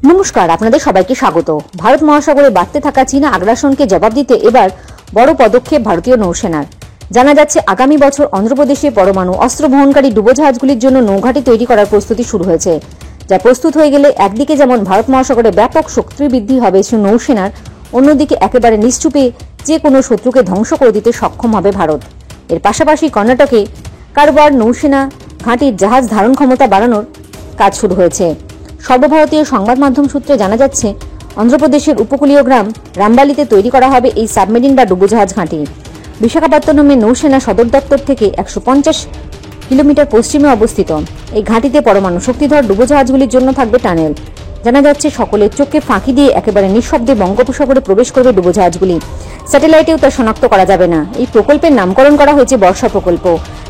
নমস্কার, আপনাদের সবাইকে স্বাগত। ভারত মহাসাগরে বাড়তে থাকা চীনা আগ্রাসনকে জবাব দিতে এবার বড় পদক্ষেপ ভারতীয় নৌসেনার। জানা যাচ্ছে আগামী বছর অন্ধ্রপ্রদেশে পরমাণু অস্ত্র বহনকারী ডুবোজাহাজগুলির জন্য নৌঘাঁটি তৈরি করার প্রস্তুতি শুরু হয়েছে। যা প্রস্তুত হয়ে গেলে একদিকে যেমন ভারত মহাসাগরে ব্যাপক শক্তি বৃদ্ধি হবে নৌসেনার, অন্যদিকে একেবারে নিশ্চুপে যে কোনো শত্রুকে ধ্বংস করে দিতে সক্ষম হবে ভারত। এর পাশাপাশি কর্ণাটকে কারবার নৌসেনা ঘাঁটির জাহাজ ধারণ ক্ষমতা বাড়ানোর কাজ শুরু হয়েছে। সর্বভারতীয় সংবাদ মাধ্যম সূত্রে জানা যাচ্ছে অন্ধ্রপ্রদেশের উপকূলীয় গ্রাম রামবালিতে তৈরি করা হবে এই সাবমেরিন বা ডুবোজাহাজ ঘাঁটি। বিশাখাপত্তনমে নৌসেনা সদর দপ্তর থেকে 150 কিলোমিটার পশ্চিমে অবস্থিত এই ঘাঁটিতে পরমাণু শক্তিধর ডুবোজাহাজগুলির জন্য থাকবে টানেল। জানা যাচ্ছে সকলের চোখকে ফাঁকি দিয়ে একেবারে নিঃশব্দে বঙ্গোপসাগরে প্রবেশ করবে ডুবোজাহাজগুলি। স্যাটেলাইটেও তা শনাক্ত করা যাবে না। এই প্রকল্পের নামকরণ করা হয়েছে বর্ষা প্রকল্প,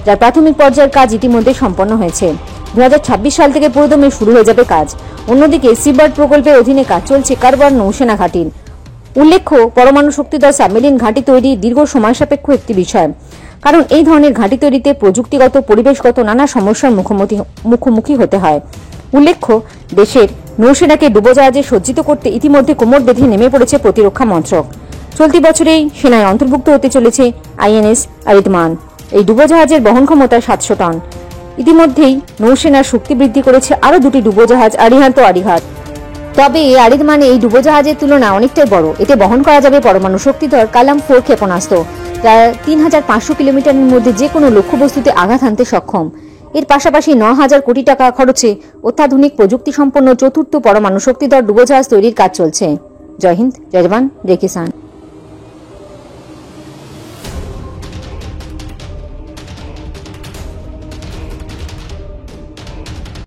যার প্রাথমিক পর্যায়ের কাজ ইতিমধ্যে সম্পন্ন হয়েছে। 2026 সাল থেকে পুরোদমে শুরু হয়ে যাবে কাজ। অন্যদিকে সিবার্ড প্রকল্পের অধীনে কাজ চলছে কারবার নৌসেনা ঘাঁটির। উল্লেখ্য, পরমাণু শক্তিধর সাবমেরিন ঘাঁটি তৈরি দীর্ঘ সময় সাপেক্ষ একটি বিষয়, কারণ এই ধরনের ঘাঁটি তৈরিতে প্রযুক্তিগত পরিবেশগত নানা সমস্যার মুখোমুখি হতে হয়। উল্লেখ্য, দেশের নৌসেনাকে ডুবোজাহাজে সজ্জিত করতে ইতিমধ্যে কোমর বেঁধে নেমে পড়েছে প্রতিরক্ষা মন্ত্রক। চলতি বছরেই সেনায় অন্তর্ভুক্ত হতে চলেছে আইএনএস আরিদমান। এই ডুবোজাহাজের বহন ক্ষমতা 700 টন। ইতিমধ্যেই নৌসেনার শক্তি বৃদ্ধি করেছে আরও দুটি ডুবোজাহাজ আরিহান্ত ও আরিঘাত। তবে আরিদমান এই ডুবোজাহাজের তুলনা অনেকটাই বড়। এতে বহন করা যাবে পরমাণু শক্তিধর কালাম 4 ক্ষেপণাস্ত্র, যা 3500 কিলোমিটারের মধ্যে যে কোনো লক্ষ্যবস্তুতে আঘাত হানতে সক্ষম। এর পাশাপাশি 9000 কোটি টাকা খরচে অত্যাধুনিক প্রযুক্তি সম্পন্ন চতুর্থ পরমাণু শক্তিধর ডুবোজাহাজ তৈরির কাজ চলছে। জয় হিন্দ, জয় জওয়ান, জয় কিষান।